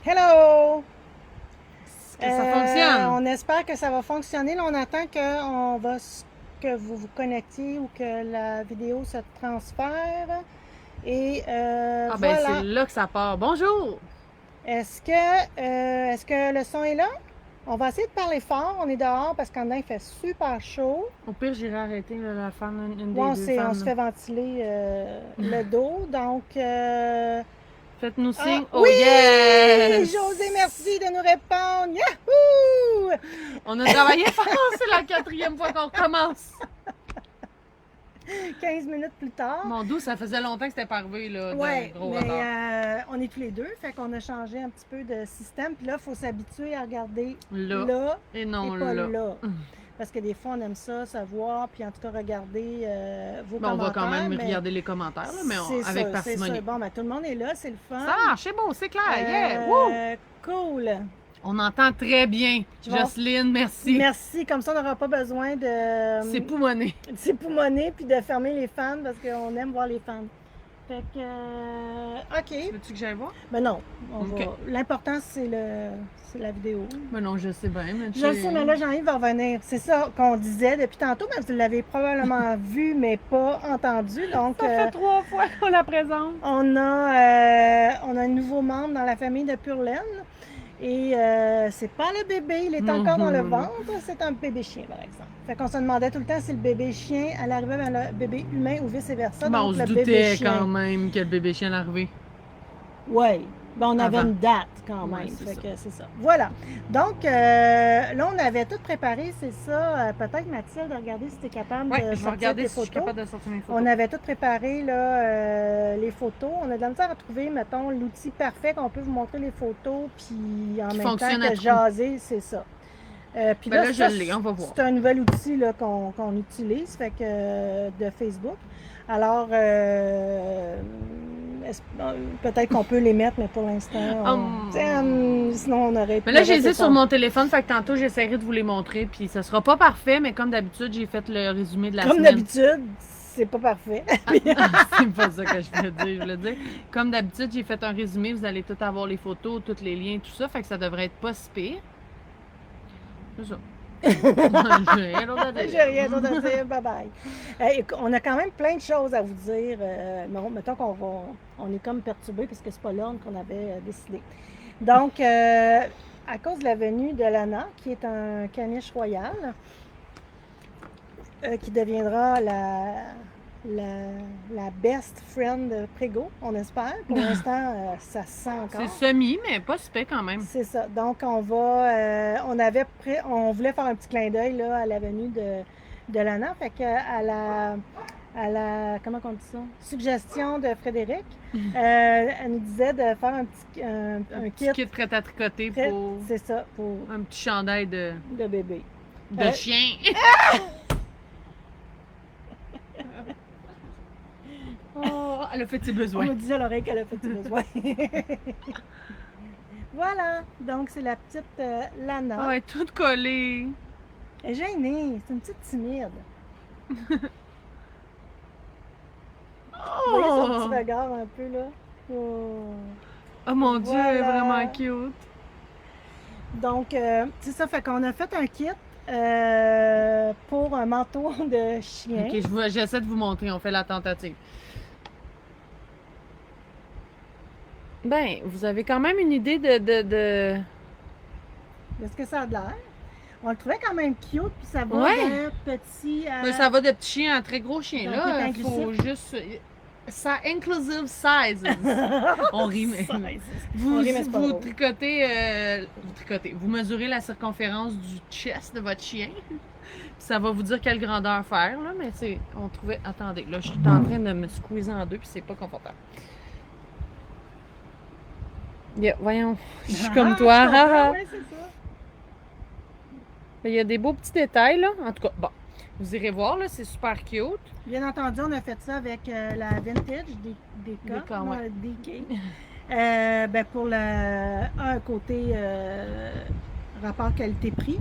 Hello! Est-ce que ça fonctionne? On espère que ça va fonctionner. Là, on attend que vous vous connectiez ou que la vidéo se transfère. Et Ah ben c'est voilà. là que ça part. Bonjour! Est-ce que le son est là? On va essayer de parler fort. On est dehors parce qu'en dedans, il fait super chaud. Au pire, j'irai arrêter là, la fan, une Ouais, des on, deux on fans. se fait ventiler le dos. Donc, Faites-nous ah signe. Oh oui! yes! José, merci de nous répondre. Yahoo! On a travaillé fort, c'est la 4e fois qu'on recommence. 15 minutes plus tard. Mon doux, ça faisait longtemps que c'était pas arrivé là, Ouais, de gros mais retard. on est tous les deux, fait qu'on a changé un petit peu de système. Puis là, il faut s'habituer à regarder Là. là Et non et pas là. là. Parce que des fois, on aime ça, savoir, puis en tout cas, regarder vos Bon, on commentaires. va quand même mais regarder les commentaires, là, mais c'est avec ça, parcimonie. Bon, ben, tout le monde est là, c'est le fun. Ça marche, c'est beau, c'est clair. Yeah! Woo! Cool. On entend très bien. Bon. Jocelyne, merci. Merci, comme ça, on n'aura pas besoin de C'est poumonné. s'époumoner puis de fermer les fans parce qu'on aime voir les fans. Fait que, OK. Veux-tu que j'aille voir? Ben non, Ok. l'important, c'est la vidéo. Ben non, je sais bien. Mais Je le sais, mais là, Jean-Yves va revenir. C'est ça qu'on disait depuis tantôt, mais vous l'avez probablement vu, mais pas entendu. Donc, Ça fait 3 fois qu'on la présente. on a un nouveau membre dans la famille de Pure Laine. Et c'est pas le bébé, il est encore dans le ventre, c'est un bébé chien, par exemple. Fait qu'on se demandait tout le temps si le bébé chien allait arriver vers le bébé humain ou vice-versa. Bon, donc, on se le doutait bébé chien. quand même que le bébé chien l'arrivait. Oui. Ben, on avait Avant. une date quand même. Ouais, c'est fait ça. que c'est ça. Voilà. Donc, là, on avait tout préparé, c'est ça. Peut-être, Mathilde, regarder si tu es capable Oui, de je vais sortir regarder tes si je suis photos. capable de sortir mes photos. On avait tout préparé, là, les photos. On a de la misère à trouver, mettons, l'outil parfait qu'on peut vous montrer les photos, puis en Qui même temps fonctionne à que tout. jaser, c'est ça. Puis Ben là, ça, je l'ai, on va voir. c'est un nouvel outil là, qu'on utilise, fait que de Facebook. Alors, peut-être qu'on peut les mettre, mais pour l'instant, sinon on aurait pu. Mais là, j'ai les ai sur mon téléphone, fait que tantôt, j'essaierai de vous les montrer. Puis ça sera pas parfait, mais comme d'habitude, j'ai fait le résumé de la Comme semaine. d'habitude, c'est pas parfait. C'est pas ça que je voulais dire. Je voulais dire, comme d'habitude, j'ai fait un résumé. Vous allez tout avoir les photos, tous les liens, tout ça. Fait que ça devrait être pas si pire. C'est ça. J'ai rien d'autre à dire. J'ai rien d'autre à dire. Bye bye. On a quand même plein de choses à vous dire. Bon, mettons on est comme perturbé parce que c'est pas l'ordre qu'on avait décidé. Donc, à cause de la venue de Lana, qui est un caniche royal, qui deviendra la best friend de Prégo, on espère. Pour l'instant, ça se sent encore. C'est semi, mais pas super quand même. C'est ça. Donc, on voulait faire un petit clin d'œil là, à la venue de Lana. Fait que à la comment on dit ça? Suggestion de Frédéric, elle nous disait de faire un kit prêt à tricoter pour. C'est ça, pour un petit chandail de bébé. De chien. Oh, elle a fait ses besoins. On me disait à l'oreille qu'elle a fait ses besoins. Voilà. Donc, c'est la petite Lana. Ah, elle est toute collée. Elle est gênée. C'est une petite timide. Vous voyez son petit regard un peu, là? Oh mon Dieu, elle est vraiment cute. Donc, c'est ça, fait qu'on a fait un kit pour un manteau de chien. Ok, j'essaie de vous montrer, on fait la tentative. Ben, vous avez quand même une idée de... De ce que ça a l'air. On le trouvait quand même cute, puis ça va de petit à... Ben, ça va de petit chien à très gros chien, donc, là. Il faut juste... Ça, inclusive sizes. On rit, mais... Vous tricotez... Vous mesurez la circonférence du chest de votre chien. Ça va vous dire quelle grandeur faire, là, mais c'est... On trouvait... Attendez, là, je suis en train de me squeezer en deux, puis c'est pas confortable. Yeah, voyons, je suis comme toi. Oui, c'est ça. Il y a des beaux petits détails, là. En tout cas, bon, vous irez voir, là, c'est super cute. Bien entendu, on a fait ça avec la vintage DK. Ben pour un côté rapport qualité-prix.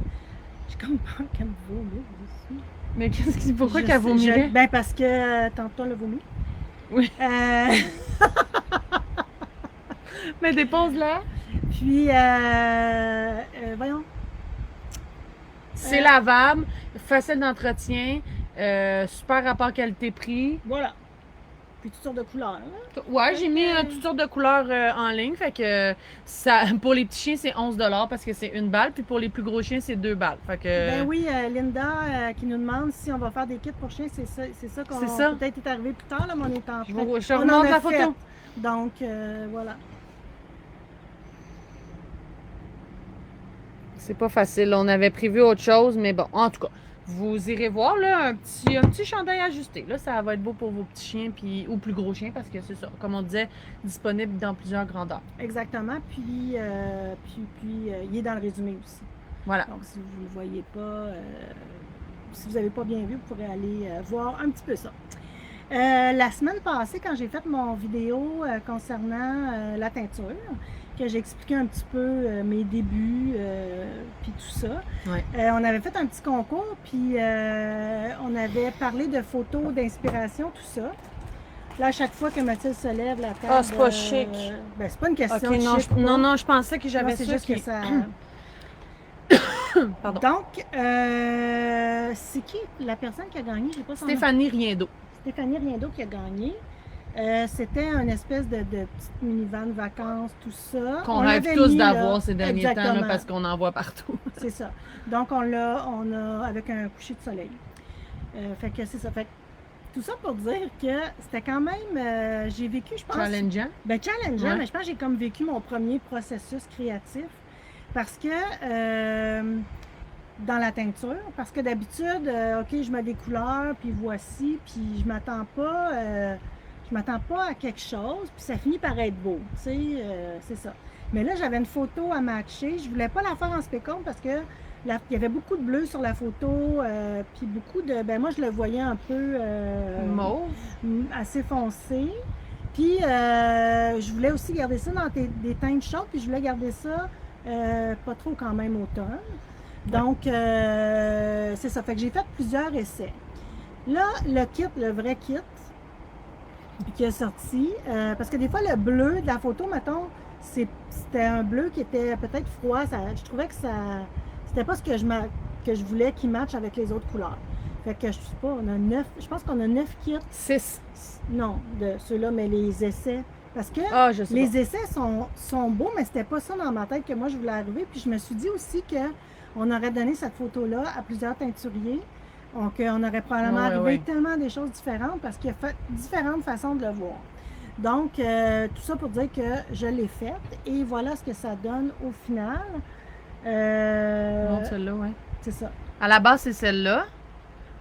J'ai comme peur qu'elle me vomisse dessus. Mais pourquoi qu'elle vomirait? Ben parce que tantôt elle a vomi. Oui. Mais dépose-la. Puis, voyons. C'est lavable, facile d'entretien, super rapport qualité-prix. Voilà. Puis toutes sortes de couleurs. Hein? Ouais, j'ai mis toutes sortes de couleurs en ligne. Fait que ça, pour les petits chiens, c'est 11 $ parce que c'est une balle. Puis pour les plus gros chiens, c'est 2 balles. Fait que... Ben oui, Linda qui nous demande si on va faire des kits pour chiens. C'est ça qu'on peut-être est arrivé plus tard, là, mais on est en train. Je remonte la photo. Donc, voilà. C'est pas facile. On avait prévu autre chose, mais bon, en tout cas. Vous irez voir là, un petit chandail ajusté. Là, ça va être beau pour vos petits chiens puis, ou plus gros chiens parce que c'est ça, comme on disait, disponible dans plusieurs grandeurs. Exactement. Puis, il est dans le résumé aussi. Voilà. Donc, si vous ne le voyez pas, si vous n'avez pas bien vu, vous pourrez aller voir un petit peu ça. La semaine passée, quand j'ai fait mon vidéo concernant la teinture, que j'ai expliqué un petit peu mes débuts, puis tout ça. Ouais. On avait fait un petit concours, puis on avait parlé de photos d'inspiration, tout ça. Là, à chaque fois que Mathilde se lève, la table... Ah, c'est pas chic. Ben, c'est pas une question de chic. Non, je pensais que j'avais ça. C'est juste que ça... Pardon. Donc, c'est qui la personne qui a gagné? J'ai pas son Stéphanie Riendo. Stéphanie Riendo qui a gagné. C'était une espèce de petite minivan de vacances, tout ça. Qu'on rêve tous d'avoir ces derniers temps là, parce qu'on en voit partout. C'est ça. Donc, on a avec un coucher de soleil. Fait que c'est ça. Fait que, tout ça pour dire que c'était quand même, j'ai vécu, je pense... Challengeant? Ben, challengeant, mais je pense que j'ai comme vécu mon premier processus créatif. Parce que, dans la teinture, parce que d'habitude, OK, je mets des couleurs, puis voici, puis je m'attends pas à quelque chose, puis ça finit par être beau, tu sais, c'est ça. Mais là, j'avais une photo à matcher, je voulais pas la faire en spécum parce que il y avait beaucoup de bleu sur la photo, puis beaucoup de, ben moi je le voyais un peu mauve, assez foncé. Puis je voulais aussi garder ça dans des teintes chaudes, puis je voulais garder ça pas trop quand même automne. Donc c'est ça, fait que j'ai fait plusieurs essais. Là, le kit, le vrai kit, qui est sorti, parce que des fois le bleu de la photo, mettons, c'était un bleu qui était peut-être froid, je trouvais que c'était pas ce que je voulais qu'il matche avec les autres couleurs. Fait que je sais pas, je pense qu'on a 9 kits. 6. Non, de ceux-là, mais les essais. Parce que les essais sont beaux, mais c'était pas ça dans ma tête que moi je voulais arriver. Puis je me suis dit aussi qu'on aurait donné cette photo-là à plusieurs teinturiers. Donc, on aurait probablement arrivé tellement des choses différentes parce qu'il y a différentes façons de le voir. Donc, tout ça pour dire que je l'ai faite et voilà ce que ça donne au final. Bon, celle-là, oui. C'est ça. À la base, c'est celle-là.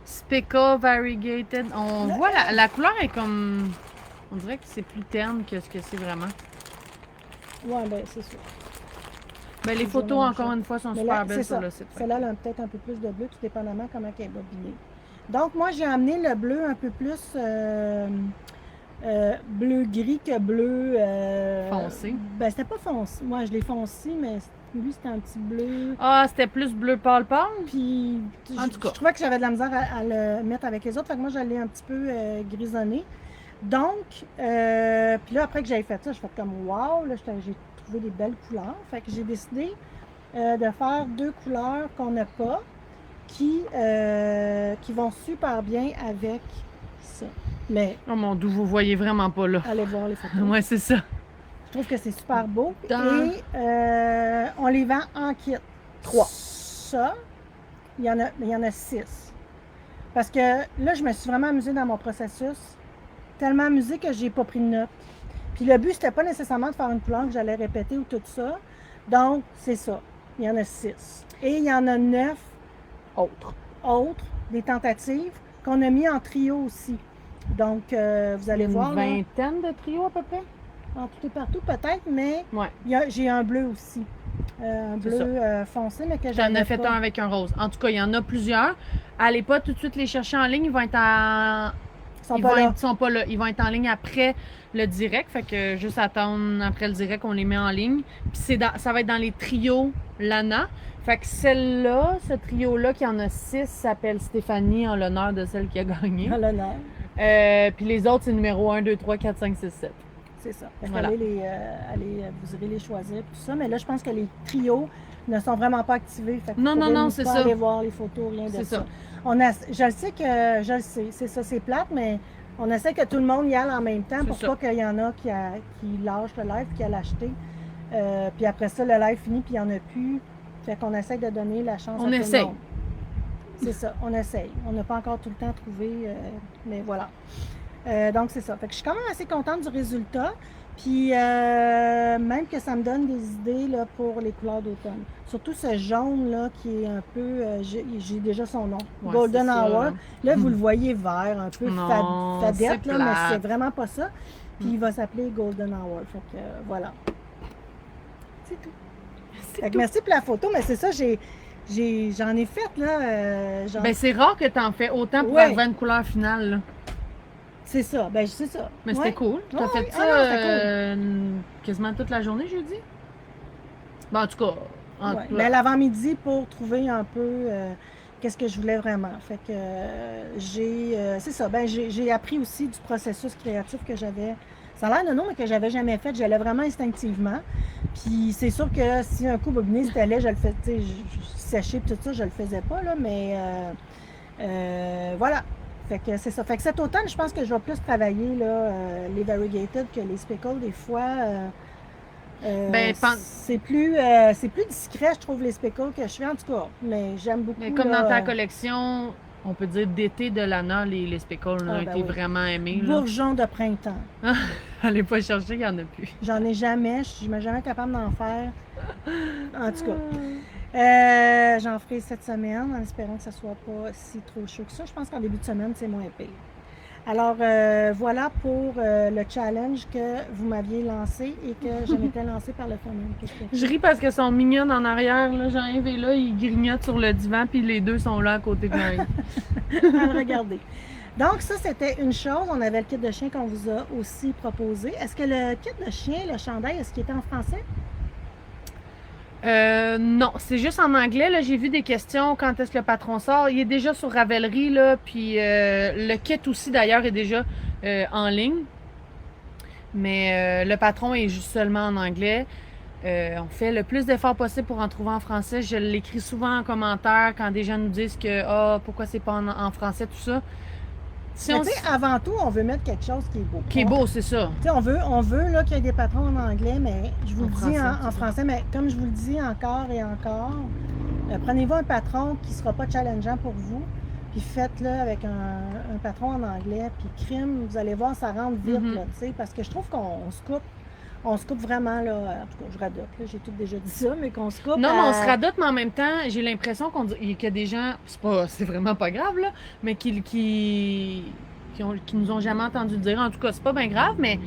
Speckle Variegated. On voit la couleur est comme... On dirait que c'est plus terne que ce que c'est vraiment. Ouais, ben c'est sûr. Ben, les photos, encore une fois, sont super belles sur le site. Celle-là, elle a peut-être un peu plus de bleu, tout dépendamment comment elle est bobinée. Donc, moi, j'ai amené le bleu un peu plus bleu-gris que bleu... foncé. Ben, c'était pas foncé. Moi, je l'ai foncé, mais lui, c'était un petit bleu... Ah, c'était plus bleu pâle. Puis, je trouvais que j'avais de la misère à le mettre avec les autres. Fait que moi, je l'ai un petit peu grisonné. Donc, puis là, après que j'avais fait ça, je fais comme wow, là, j'ai trouvé des belles couleurs. Fait que j'ai décidé de faire 2 couleurs qu'on n'a pas, qui vont super bien avec ça. Mais... Oh mon Dieu, vous voyez vraiment pas là. Allez voir les photos. Ouais, c'est ça. Je trouve que c'est super beau. Et on les vend en kit. 3. Ça, il y en a 6. Parce que là, je me suis vraiment amusée dans mon processus. Tellement amusée que j'ai pas pris de notes. Puis le but, c'était pas nécessairement de faire une couleur que j'allais répéter ou tout ça. Donc, c'est ça. Il y en a 6. Et il y en a 9 autres, des tentatives, qu'on a mis en trio aussi. Donc, vous allez voir. Une vingtaine de trios à peu près? En tout et partout, peut-être, mais ouais. J'ai un bleu aussi. Un bleu foncé, mais que j'en ai fait un avec un rose. En tout cas, il y en a plusieurs. Allez pas tout de suite les chercher en ligne. Ils vont être en... Ils sont pas là. Ils vont être en ligne après le direct. Fait que juste attendre après le direct, on les met en ligne. Puis ça va être dans les trios Lana. Fait que celle-là, ce trio-là, qui en a 6, s'appelle Stéphanie en l'honneur de celle qui a gagné. En l'honneur. Puis les autres, c'est numéro 1, 2, 3, 4, 5, 6, 7. C'est ça. Fait que Voilà. vous irez les choisir, tout ça. Mais là, je pense que les trios ne sont vraiment pas activés. Fait que Non, vous non, pouvez non, pas c'est ça. aller voir les photos, rien de C'est ça. ça. Je le sais, c'est ça, c'est plate, mais on essaie que tout le monde y aille en même temps C'est pour ça. pas qu'il y en a qui lâchent le live, qui a l'acheté. Puis après ça, le live finit, puis il n'y en a plus. Fait qu'on essaie de donner la chance à tout essaye. le monde. C'est ça, on essaye. On n'a pas encore tout le temps trouvé, mais voilà. Donc, c'est ça. Fait que je suis quand même assez contente du résultat. Puis, même que ça me donne des idées là, pour les couleurs d'automne. Surtout ce jaune-là qui est un peu... j'ai déjà son nom. Ouais, Golden c'est ça, Hour. là. Là, vous le voyez vert, un peu Non, fadette, c'est là, mais plate. c'est vraiment pas ça. Puis, il va s'appeler Golden Hour. Fait que, voilà. C'est tout. C'est Fait que tout. merci pour la photo, mais c'est ça, j'en ai fait, là. Ben, c'est rare que t'en fais autant pour Ouais. arriver à une couleur finale, là. C'est ça, ben c'est ça. Mais Ouais. c'était cool. T'as Ouais, fait ouais. ça Ah non, c'était quasiment toute la journée, jeudi? Ben, en tout cas, Ouais. Ben, l'avant-midi pour trouver un peu qu'est-ce que je voulais vraiment. Fait que c'est ça. Ben, j'ai appris aussi du processus créatif que j'avais. Ça a l'air de non, mais que j'avais jamais fait. J'allais vraiment instinctivement. Puis c'est sûr que si un coup bobiné c'était laid, je le faisais, tu sais, je séchais tout ça, je le faisais pas, là, mais voilà. Fait que c'est ça. Fait que cet automne, je pense que je vais plus travailler là, les variegated que les speckles des fois. Ben, c'est plus discret, je trouve, les speckles que je fais en tout cas. Mais j'aime beaucoup. Mais comme là, dans ta collection, on peut dire d'été de l'ANA, les speckles Ah, ont ben été oui. vraiment aimés. Là. Bourgeon de printemps. Allez pas chercher, il n'y en a plus. J'en ai jamais, je suis jamais capable d'en faire. En tout cas. J'en ferai cette semaine en espérant que ça soit pas si trop chaud que ça. Je pense qu'en début de semaine, c'est moins pire. Alors, voilà pour le challenge que vous m'aviez lancé et que je m'étais lancé par le phénomène. Je ris parce qu'elles sont mignonnes en arrière. Là. Jean-Yves est là, il grignote sur le divan, puis les deux sont là à côté de Jean-Yves. À le regarder. Donc, ça, c'était une chose. On avait le kit de chien qu'on vous a aussi proposé. Est-ce que le kit de chien, le chandail, est-ce qu'il était en français? Non, c'est juste en anglais. Là, j'ai vu des questions quand est-ce que le patron sort. Il est déjà sur Ravelry, là, puis le kit aussi d'ailleurs est déjà en ligne. Mais le patron est juste seulement en anglais. On fait le plus d'efforts possible pour en trouver en français. Je l'écris souvent en commentaire quand des gens nous disent que pourquoi c'est pas en français, tout ça. Si Mais on tu sais, avant tout, on veut mettre quelque chose qui est beau. qui est beau, c'est ça. Tu sais, on veut là, qu'il y ait des patrons en anglais, mais je vous En le dis français, en français, mais comme je vous le dis encore et encore, prenez-vous un patron qui ne sera pas challengeant pour vous, puis faites-le avec un patron en anglais, puis crime, vous allez voir, ça rentre vite, Mhm. là, tu sais, parce que je trouve qu'on se coupe. On se coupe vraiment, là, en tout cas, je radote, là, j'ai tout déjà dit ça, mais qu'on se coupe. Non, mais on se radote, mais en même temps, j'ai l'impression qu'il y a des gens, c'est vraiment pas grave, là, mais qui nous ont jamais entendu dire. En tout cas, c'est pas bien grave, mais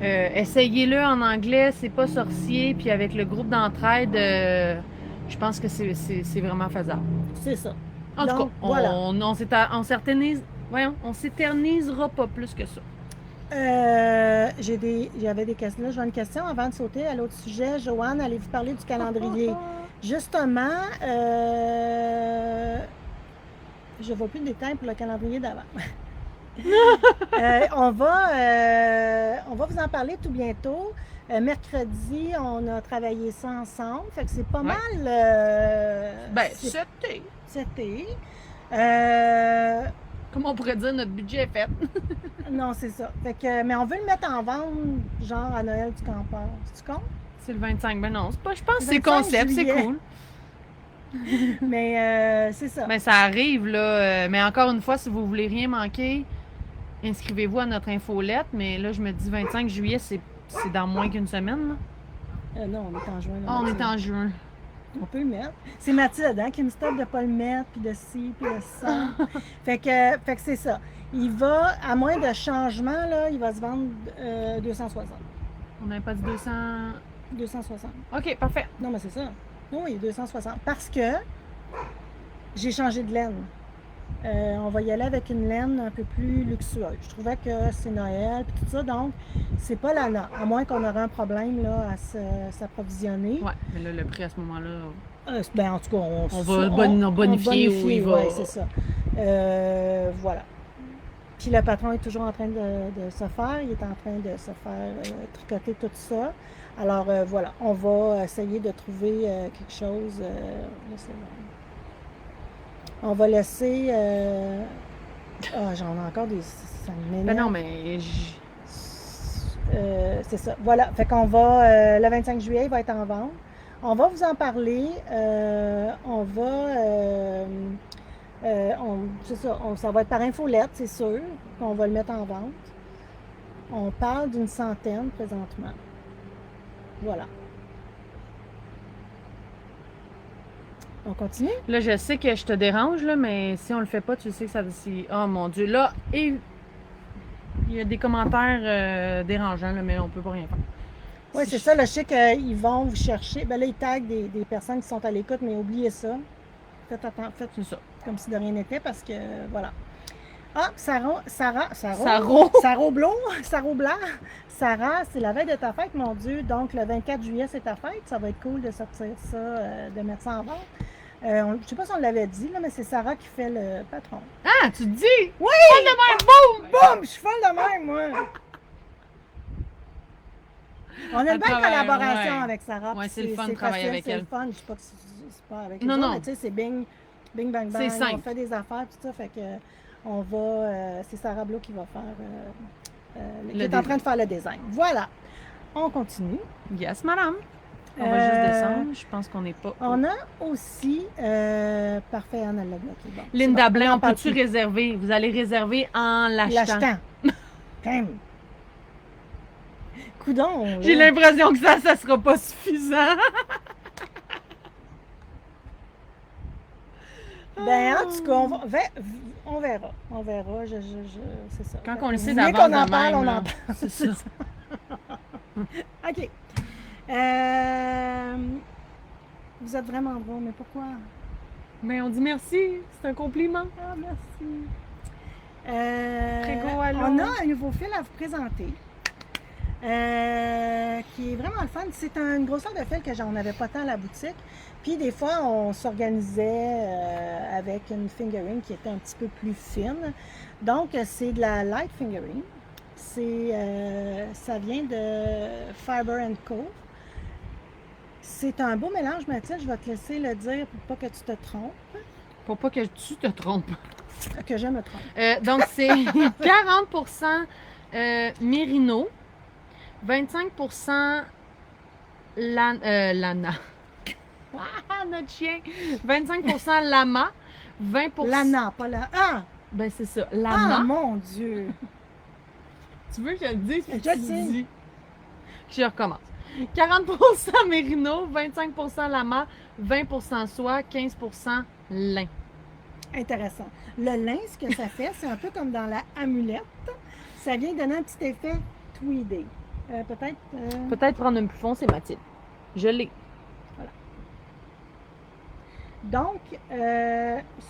essayez-le en anglais, c'est pas sorcier, puis avec le groupe d'entraide, je pense que c'est vraiment faisable. C'est ça. En tout Donc, cas, voilà. on s'éternisera pas plus que ça. J'avais des questions. Là, j'ai une question avant de sauter à l'autre sujet. Joanne, allez-vous parler du calendrier? Justement, je ne vois plus de détails pour le calendrier d'avant. On va vous en parler tout bientôt. Mercredi, on a travaillé ça ensemble. Fait que c'est pas Ouais. mal. Ben, c'était. Comment on pourrait dire, notre budget est fait. Non, c'est ça. Fait que, mais on veut le mettre en vente, genre à Noël du campeur. Tu comptes? C'est le 25, ben non, je pense que c'est 25 concept, c'est juillet. cool. Mais c'est ça. Ben, ça arrive, là. Mais encore une fois, si vous voulez rien manquer, inscrivez-vous à notre infolette. Mais là, je me dis 25 juillet, c'est dans moins qu'une semaine, là. Non, on est en juin. là, Ah, on est Mathilde. en juin. On peut le mettre. C'est Mathilde qui me stoppe de ne pas le mettre, puis de ci, puis de ça. fait que c'est ça. Il va, à moins de changement, là, il va se vendre 260. On n'avait pas dit 200. 260. OK, parfait. Non, mais c'est ça. Oui, 260. Parce que j'ai changé de laine. On va y aller avec une laine un peu plus luxueuse. Je trouvais que c'est Noël et tout ça, donc c'est pas l'ANA, à moins qu'on aurait un problème là, à s'approvisionner. Ouais, mais là, le prix à ce moment-là. Ben, en tout cas, on va bonifier où il va. Oui, c'est ça. Voilà. Puis le patron est toujours en train de se faire. Il est en train de se faire tricoter tout ça. Alors voilà, on va essayer de trouver quelque chose. On va laisser. J'en ai encore des. Ça m'énerve. Ben non, mais. C'est ça. Voilà. Fait qu'on va. Le 25 juillet, il va être en vente. On va vous en parler. On va. C'est ça. Ça va être par infolette, c'est sûr. Qu'on va le mettre en vente. On parle d'une centaine présentement. Voilà. On continue? Là, je sais que je te dérange, là, mais si on le fait pas, tu sais que ça... Oh mon Dieu, là, et il y a des commentaires dérangeants, là, mais on peut pas rien faire. Oui, c'est ça. Là, je sais qu'ils vont vous chercher. Ben là, ils taguent des personnes qui sont à l'écoute, mais oubliez ça. Faites C'est ça. comme si de rien n'était, parce que, voilà. Ah, Sarah Sarah, c'est la veille de ta fête, mon Dieu. Donc, le 24 juillet, c'est ta fête. Ça va être cool de sortir ça, de mettre ça en vente. Je ne sais pas si on l'avait dit, là, mais c'est Sarah qui fait le patron. Ah, tu te dis? Oui! Folle de même, boum! Boum! Je suis folle de même, moi! On a une belle collaboration avec Sarah. Ouais, c'est le fun de travailler avec elle. C'est le fun. Je ne sais pas que c'est pas avec non, elle. Non, mais tu sais, c'est bing, bang, bang. C'est simple. On fait des affaires, tout ça. Fait que on va... c'est Sarah Blo qui va faire... qui est en train de faire le design. Voilà. On continue. Yes, madame. On va juste descendre. Je pense qu'on n'est pas... On a aussi... parfait, Anne, elle l'a bloqué. Bon, Linda Blain, on peut-tu réserver? Vous allez réserver en l'achetant. Coudon. J'ai l'impression que ça sera pas suffisant. Ben, en tout cas, on verra. On verra. C'est ça. Quand on le sait d'avance qu'on en parle, même, on en parle. C'est ça. OK. Vous êtes vraiment bon, mais pourquoi? Mais on dit merci. C'est un compliment. Ah, merci. On a un nouveau fil à vous présenter. Qui est vraiment le fun. C'est une grosseur de fil que j'en avais pas tant à la boutique. Puis des fois, on s'organisait avec une fingering qui était un petit peu plus fine. Donc, c'est de la light fingering. Ça vient de Fiber & Co. C'est un beau mélange, Mathilde. Je vais te laisser le dire pour pas que tu te trompes. Pour pas que tu te trompes. Que je me trompe. Donc, c'est 40% Mérino, 25% Lana. Ah, notre chien! 25% Lama, 20%... Lana, pas la... Ah! Ben, c'est ça. Lama. Ah, mon Dieu! Tu veux que je le dise? Je le dis. Je recommence. 40% Mérino, 25% Lama, 20% soie, 15% lin. Intéressant. Le lin, ce que ça fait, c'est un peu comme dans la amulette. Ça vient donner un petit effet tweedé. Peut-être prendre un plus fond, c'est Mathilde. Je l'ai. Voilà. Donc,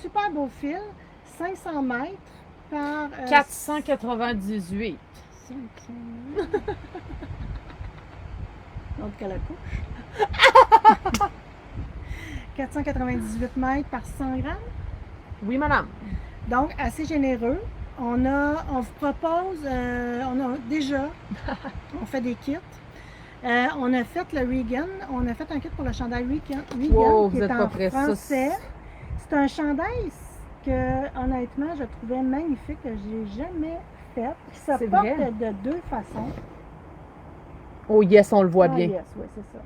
super beau fil, 500 mètres par... 498. Donc, à la couche. 498 mètres par 100 grammes. Oui, madame. Donc, assez généreux. On vous propose, on fait des kits. On a fait le Regan, on a fait un kit pour le chandail Regan wow, qui est en français. C'est un chandail que, honnêtement, je trouvais magnifique, que j'ai jamais fait. Qui se porte de deux façons. Oh yes, on le voit bien. Yes, oui, c'est ça.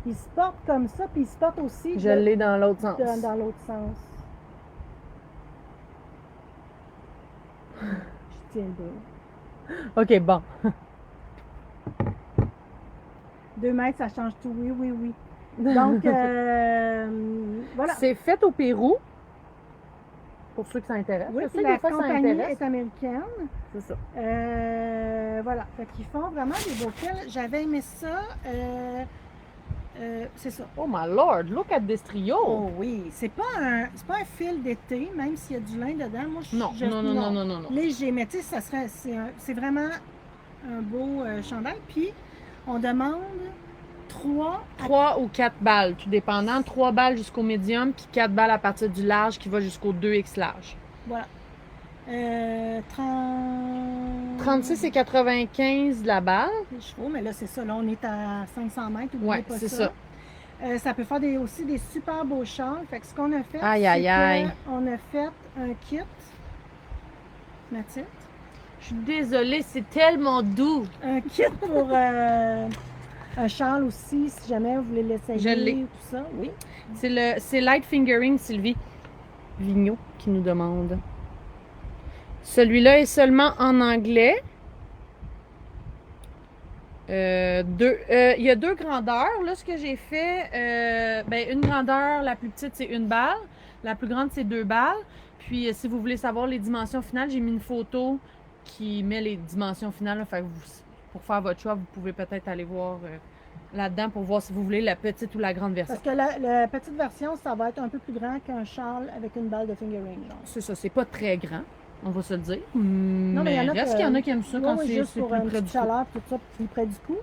Il se porte comme ça, puis il se porte aussi... Je l'ai dans l'autre sens. Dans l'autre sens. Je tiens le OK, bon. 2 mètres, ça change tout. Oui, oui, oui. Donc, voilà. C'est fait au Pérou. Pour ceux que ça intéresse. Oui, puis la compagnie est américaine. C'est ça. Voilà. Fait qu'ils font vraiment des beaux fils. J'avais aimé ça. C'est ça. Oh my lord, look at this trio. Oh oui. C'est pas un fil d'été, même s'il y a du lin dedans. Moi, non. Léger. Mais tu sais, c'est vraiment un beau chandail. Puis, on demande 3 ou 4 balles, tout dépendant. 3 balles jusqu'au médium, puis 4 balles à partir du large qui va jusqu'au 2X large. Voilà. 30... 36,95 la balle. chevaux, mais là, c'est ça. Là, on est à 500 mètres. Ouais, c'est ça. Ça peut faire aussi des super beaux châles. Fait que ce qu'on a fait, on a fait un kit. Mathilde? Je suis désolée, c'est tellement doux. Un kit pour un châle aussi, si jamais vous voulez l'essayer. Je l'ai. Tout ça, oui. C'est Light Fingering, Sylvie Vigneault qui nous demande. Celui-là est seulement en anglais. Il y a 2 grandeurs. Là, ce que j'ai fait, une grandeur, la plus petite, c'est 1 balle. La plus grande, c'est 2 balles. Puis, si vous voulez savoir les dimensions finales, j'ai mis une photo qui met les dimensions finales. Là, fait que pour faire votre choix, vous pouvez peut-être aller voir là-dedans pour voir si vous voulez la petite ou la grande version. Parce que la petite version, ça va être un peu plus grand qu'un châle avec une balle de fingering. C'est ça, c'est pas très grand. On va se le dire. Non, mais il y en a qui aiment ça quand c'est juste pour plus près du chaleur, tout ça, plus près du cou.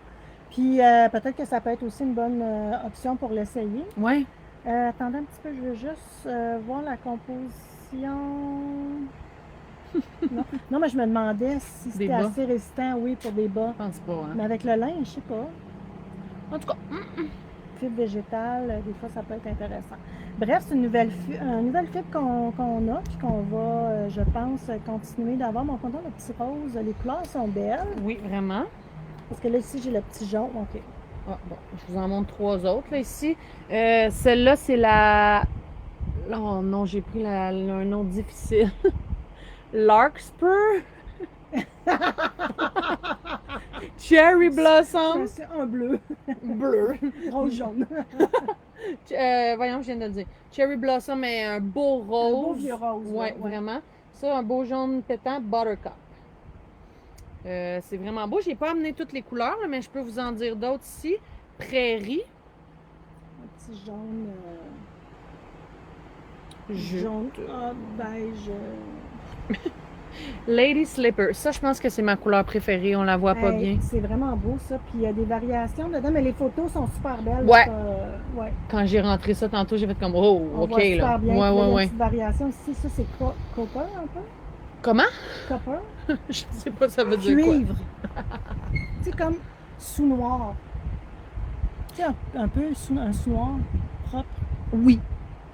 Puis peut-être que ça peut être aussi une bonne option pour l'essayer. Oui. Attendez un petit peu, je veux juste voir la composition. non, mais je me demandais si c'était assez résistant, oui, pour des bas. Je pense pas, hein? Mais avec le lin, je sais pas. En tout cas, fibre végétale, des fois, ça peut être intéressant. Bref, c'est une nouvelle fibre qu'on a, puis qu'on va, je pense, continuer d'avoir. Mon content, le petit rose, les couleurs sont belles. Oui, vraiment. Parce que là, ici, j'ai le petit jaune. OK. Ah, bon, je vous en montre 3 autres, là, ici. Celle-là, c'est la... Oh non, j'ai pris un nom difficile. Larkspur. Cherry Blossom. C'est un bleu. Bleu. Rose-jaune. Voyons, je viens de le dire. Cherry Blossom est un beau rose. Un beau vieux rose. Ouais, vraiment. Ça, un beau jaune pétant Buttercup. C'est vraiment beau. J'ai pas amené toutes les couleurs, là, mais je peux vous en dire d'autres ici. Prairie. Un petit jaune. Jaune. Jaune. Beige. Lady Slipper. Ça, je pense que c'est ma couleur préférée. On la voit pas bien. C'est vraiment beau, ça. Puis il y a des variations dedans, mais les photos sont super belles. Ouais. Ouais. Quand j'ai rentré ça tantôt, j'ai fait comme oh, on ok voit super là. Bien. Ouais, Il y a ouais. une petite variation ici. Ça, c'est copper un peu. Comment? Copper. Je sais pas ça veut dire quoi. Cuivre. C'est comme sous-noir. Tu sais, un peu un sous-noir propre. Oui.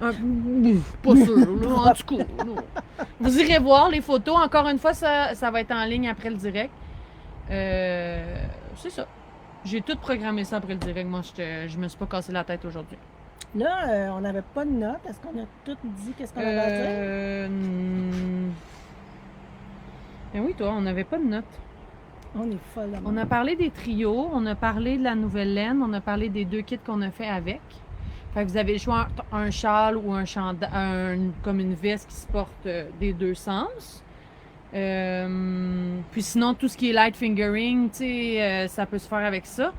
Pas sûr, là, en tout cas. Vous irez voir les photos. Encore une fois, ça va être en ligne après le direct. C'est ça. J'ai tout programmé ça après le direct. Moi, je me suis pas cassé la tête aujourd'hui. Là, on n'avait pas de notes. Est-ce qu'on a tout dit qu'est-ce qu'on avait à dire? Ben oui, toi, on n'avait pas de notes. On est folle. On a parlé des trios, on a parlé de la nouvelle laine, on a parlé des 2 kits qu'on a fait avec. Fait que vous avez le choix un châle ou comme une veste qui se porte des 2 sens. Puis sinon, tout ce qui est light fingering, tu sais, ça peut se faire avec ça.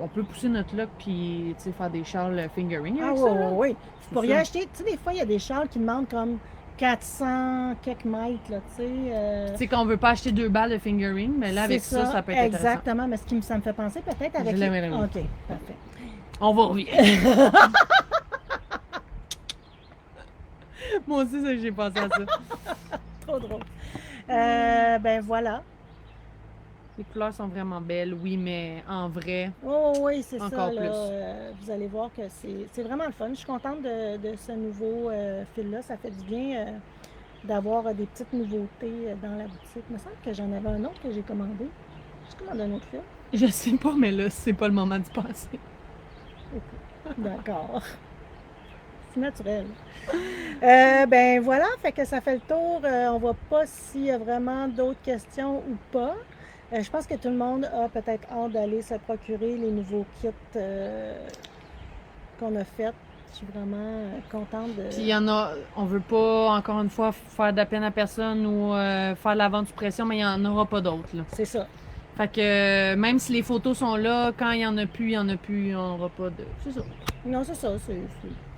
On peut pousser notre look puis faire des châles fingering avec ça. Oui. Vous pourriez acheter, tu sais, des fois, il y a des châles qui demandent comme 400 quelques mètres, là, tu sais. Tu sais, qu'on veut pas acheter 2 balles de fingering, mais là, avec ça, ça peut être intéressant. Exactement, mais ça me fait penser peut-être avec... OK, parfait. On va revenir. Moi aussi, j'ai pensé à ça. Trop drôle. Ben voilà. Les couleurs sont vraiment belles, oui, mais en vrai, oh, oui, c'est encore ça. Plus. Vous allez voir que c'est vraiment le fun. Je suis contente de ce nouveau fil-là. Ça fait du bien d'avoir des petites nouveautés dans la boutique. Il me semble que j'en avais un autre que j'ai commandé. J'ai commandé un autre fil. Je sais pas, mais là, c'est pas le moment d'y passer. D'accord. C'est naturel. Ben voilà, fait que ça fait le tour. On voit pas s'il y a vraiment d'autres questions ou pas. Je pense que tout le monde a peut-être hâte d'aller se procurer les nouveaux kits qu'on a faits. Je suis vraiment contente de... Puis il y en a, on veut pas, encore une fois, faire de la peine à personne ou faire de la vente sous pression, mais il n'y en aura pas d'autres. C'est ça. Fait que même si les photos sont là, quand il n'y en a plus, il n'y en a plus, on n'aura pas de... C'est ça. Non, c'est ça.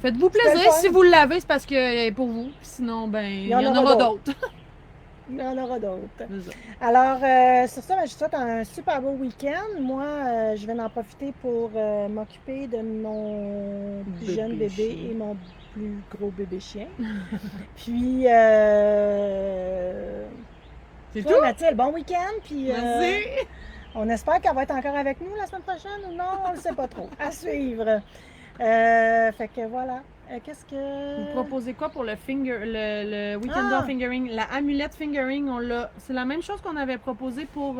Faites-vous plaisir. Si vous l'avez, c'est parce que est pour vous. Sinon, ben, il y en aura d'autres. Il y en aura d'autres. C'est ça. Alors, sur ça, ben, je te souhaite un super beau week-end. Moi, je vais en profiter pour m'occuper de mon plus jeune Bébé bébé chien. et mon plus gros bébé chien. Puis, C'est toi, tout? Mathilde, bon week-end. Puis, Merci! on espère qu'elle va être encore avec nous la semaine prochaine ou non, on ne sait pas trop. À suivre. Fait que voilà. Qu'est-ce que. Vous proposez quoi pour le Weekender Ah! fingering? La amulette fingering, c'est la même chose qu'on avait proposé pour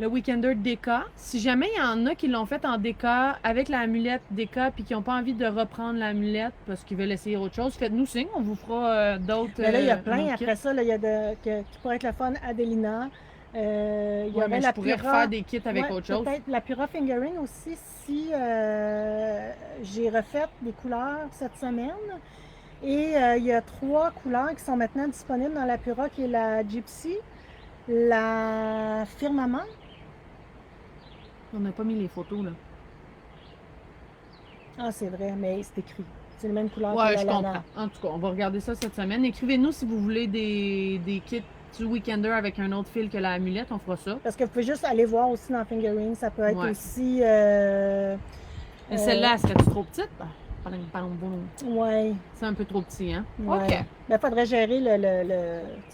le Weekender DK. Si jamais il y en a qui l'ont fait en DK avec la amulette DK puis qui n'ont pas envie de reprendre l'amulette parce qu'ils veulent essayer autre chose, faites-nous signe, on vous fera d'autres. Mais là, il y a plein. d'autres Après kits. ça, là, il y a qui pourrait être le fun Adelina. Il y Ouais, aurait mais la je pourrais Pura. refaire des kits avec Ouais, autre chose. peut-être la Pura Fingering aussi, si j'ai refait des couleurs cette semaine. Et il y a 3 couleurs qui sont maintenant disponibles dans la Pura, qui est la Gypsy, la Firmament. On n'a pas mis les photos, là. Ah, c'est vrai, mais c'est écrit. C'est les mêmes couleurs Ouais, que je la comprends. Lana. En tout cas, on va regarder ça cette semaine. Écrivez-nous si vous voulez des kits du Weekender avec un autre fil que la amulette, on fera ça. Parce que vous pouvez juste aller voir aussi dans Fingering. Ça peut être Ouais. aussi. Mais celle-là, serait-tu trop petite? Ouais. C'est un peu trop petit, hein? Ouais. OK. Ben, faudrait gérer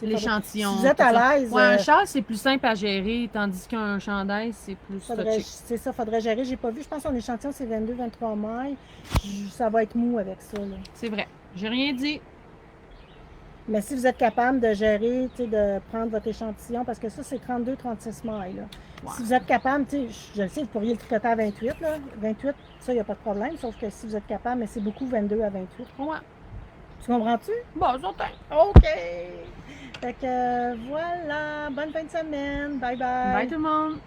L'échantillon. Si vous êtes tout à ça. l'aise. Ouais, un châle, c'est plus simple à gérer, tandis qu'un chandail, c'est plus touchy. C'est ça, faudrait gérer. J'ai pas vu. Je pense que son échantillon, c'est 22-23 mailles. Ça va être mou avec ça. Là. C'est vrai. J'ai rien dit. Mais si vous êtes capable de gérer, de prendre votre échantillon, parce que ça, c'est 32-36 mailles. Là. Ouais. Si vous êtes capable, je le sais, vous pourriez le tricoter à 28. Là. 28, ça, il n'y a pas de problème. Sauf que si vous êtes capable, mais c'est beaucoup 22 à 28. Ouais. Tu comprends-tu? Bon, j'entends. OK! Fait que voilà. Bonne fin de semaine. Bye bye. Bye tout le monde.